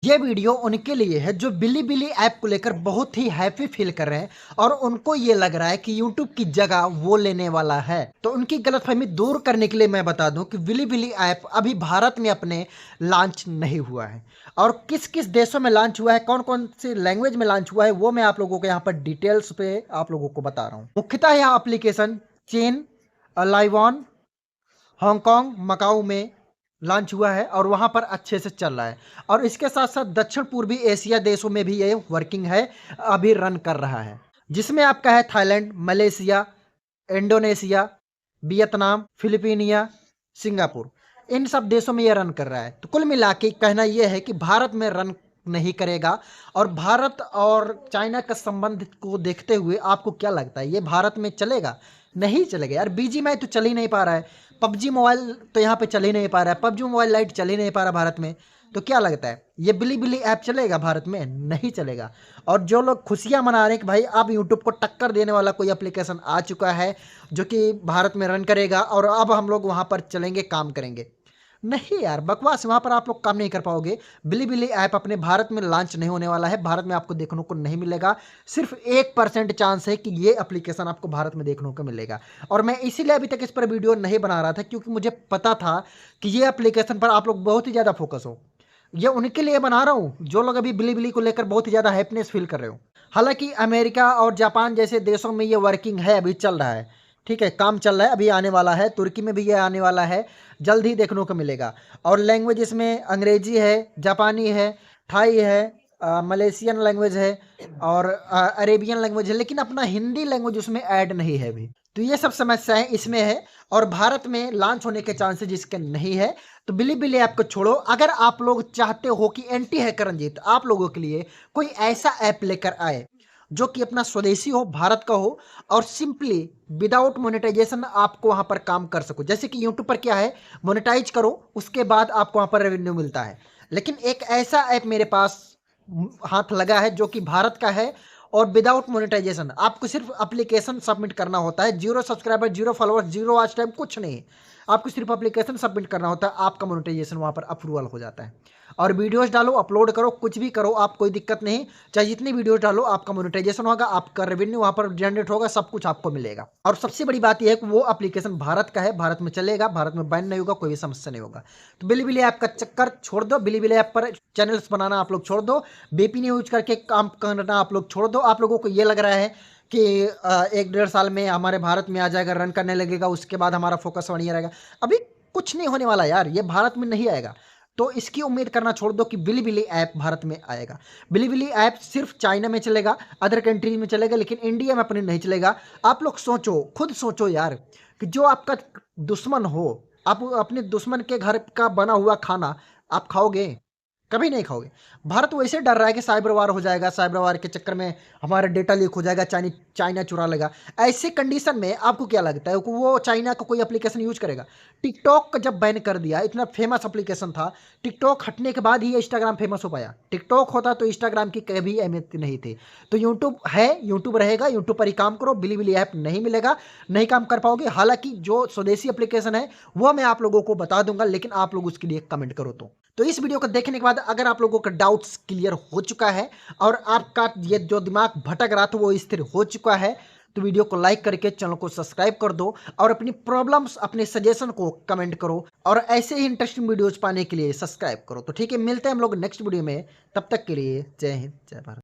ये वीडियो उनके लिए है जो बिलीबिली ऐप को लेकर बहुत ही हैप्पी फील कर रहे हैं और उनको ये लग रहा है कि यूट्यूब की जगह वो लेने वाला है। तो उनकी गलतफहमी दूर करने के लिए मैं बता दूं कि बिलीबिली ऐप अभी भारत में अपने लॉन्च नहीं हुआ है और किस किस देशों में लॉन्च हुआ है, कौन कौन सी लैंग्वेज में लॉन्च हुआ है, वो मैं आप लोगों को यहाँ पर डिटेल्स पे आप लोगों को बता रहा हूँ। मुख्यतः यह एप्लीकेशन चीन, लाइवान, हांगकांग, मकाऊ में लॉन्च हुआ है और वहाँ पर अच्छे से चल रहा है और इसके साथ साथ दक्षिण पूर्वी एशिया देशों में भी ये वर्किंग है, अभी रन कर रहा है, जिसमें आपका है Thailand, Malaysia, Indonesia, Vietnam, Philippines, Singapore. इन सब देशों में ये रन कर रहा है। तो कुल मिला के कहना यह है कि भारत में रन नहीं करेगा और भारत और चाइना का संबंध को देखते हुए आपको क्या लगता है ये भारत में चलेगा? नहीं चलेगा यार। बीजीएमआई तो चल ही नहीं पा रहा है, पबजी मोबाइल तो यहाँ पे चल ही नहीं पा रहा है, पबजी मोबाइल लाइट चल ही नहीं पा रहा भारत में। तो क्या लगता है ये बिली ऐप चलेगा भारत में? नहीं चलेगा। और जो लोग खुशियां मना रहे हैं कि भाई अब यूट्यूब को टक्कर देने वाला कोई एप्लीकेशन आ चुका है जो कि भारत में रन करेगा और अब हम लोग वहां पर चलेंगे, काम करेंगे, नहीं यार, बकवास। वहां पर आप लोग काम नहीं कर पाओगे। बिली ऐप अपने भारत में लॉन्च नहीं होने वाला है, भारत में आपको देखने को नहीं मिलेगा। सिर्फ 1% चांस है कि ये एप्लीकेशन आपको भारत में देखने को मिलेगा और मैं इसीलिए अभी तक इस पर वीडियो नहीं बना रहा था क्योंकि मुझे पता था कि ये एप्लीकेशन पर आप लोग बहुत ही ज़्यादा फोकस हो। ये उनके लिए बना रहा हूँ जो लोग अभी बिली को लेकर बहुत ही ज़्यादा हैप्पीनेस फील कर रहे हो। हालांकि अमेरिका और जापान जैसे देशों में ये वर्किंग है, अभी चल रहा है, ठीक है, काम चल रहा है, अभी आने वाला है। तुर्की में भी ये आने वाला है, जल्द ही देखने को मिलेगा। और लैंग्वेज इसमें अंग्रेजी है, जापानी है, थाई है, मलेशियन लैंग्वेज है और अरेबियन लैंग्वेज है, लेकिन अपना हिंदी लैंग्वेज उसमें ऐड नहीं है अभी। तो ये सब समस्याएं इसमें है और भारत में लॉन्च होने के चांसेस इसके नहीं है। तो बिली ऐप को छोड़ो। अगर आप लोग चाहते हो कि एंटी हैकर रंजीत आप लोगों के लिए कोई ऐसा ऐप लेकर आए जो कि अपना स्वदेशी हो, भारत का हो और सिंपली विदाउट मोनेटाइजेशन आपको वहां पर काम कर सको, जैसे कि यूट्यूब पर क्या है, मोनेटाइज करो उसके बाद आपको वहां पर रेवेन्यू मिलता है। लेकिन एक ऐसा ऐप मेरे पास हाथ लगा है जो कि भारत का है और विदाउट मोनेटाइजेशन आपको सिर्फ एप्लीकेशन सबमिट करना होता है। Zero subscriber, zero followers, zero watch time, कुछ नहीं। आपको सिर्फ एप्लीकेशन सबमिट करना होता है, आपका मोनेटाइजेशन वहां पर अप्रूवल हो जाता है और वीडियोस डालो, अपलोड करो, कुछ भी करो, आप कोई दिक्कत नहीं। चाहे जितनी वीडियोस डालो आपका मोनेटाइजेशन होगा, आपका रेवेन्यू वहां पर जनरेट होगा, सब कुछ आपको मिलेगा। और सबसे बड़ी बात यह है कि वो एप्लीकेशन भारत का है, भारत में चलेगा, भारत में बैन नहीं होगा, कोई भी समस्या नहीं होगा। तो बिली ऐप का चक्कर छोड़ दो, बिली ऐप पर चैनल्स बनाना आप लोग छोड़ दो, बीपी यूज करके काम करना आप लोग छोड़ दो। आप लोगों को ये लग रहा है कि 1-1.5 साल में हमारे भारत में आ जाएगा, रन करने लगेगा, उसके बाद हमारा फोकस वहीं रहेगा। अभी कुछ नहीं होने वाला यार, ये भारत में नहीं आएगा। तो इसकी उम्मीद करना छोड़ दो कि बिली ऐप भारत में आएगा। बिली ऐप सिर्फ चाइना में चलेगा, अदर कंट्रीज में चलेगा, लेकिन इंडिया में अपने नहीं चलेगा। आप लोग सोचो, खुद सोचो यार, कि जो आपका दुश्मन हो, आप अपने दुश्मन के घर का बना हुआ खाना आप खाओगे? कभी नहीं खाओगे। भारत वैसे डर रहा है कि साइबर वार हो जाएगा, साइबर वार के चक्कर में हमारा डेटा लीक हो जाएगा, चाइना चुरा लेगा। ऐसे कंडीशन में आपको क्या लगता है कि वो चाइना का कोई एप्लीकेशन यूज करेगा? टिकटॉक का जब बैन कर दिया, इतना फेमस एप्लीकेशन था, टिकटॉक हटने के बाद ही ये इंस्टाग्राम फेमस हो पाया। टिकटॉक होता तो इंस्टाग्राम की कभी अहमियत नहीं थी। तो यूट्यूब है, यूट्यूब रहेगा, यूट्यूब पर ही काम करो। बिली ऐप नहीं मिलेगा, नहीं काम कर पाओगे। हालांकि जो स्वदेशी एप्लीकेशन है वो मैं आप लोगों को बता दूंगा, लेकिन आप लोग उसके लिए कमेंट करो। तो इस वीडियो को देखने के बाद अगर आप लोगों का डाउट्स क्लियर हो चुका है और आपका ये जो दिमाग भटक रहा था वो स्थिर हो चुका है, तो वीडियो को लाइक करके चैनल को सब्सक्राइब कर दो और अपनी प्रॉब्लम्स, अपने सजेशन को कमेंट करो और ऐसे ही इंटरेस्टिंग वीडियोज पाने के लिए सब्सक्राइब करो। तो ठीक है, मिलते हैं हम लोग नेक्स्ट वीडियो में। तब तक के लिए जय हिंद, जय भारत।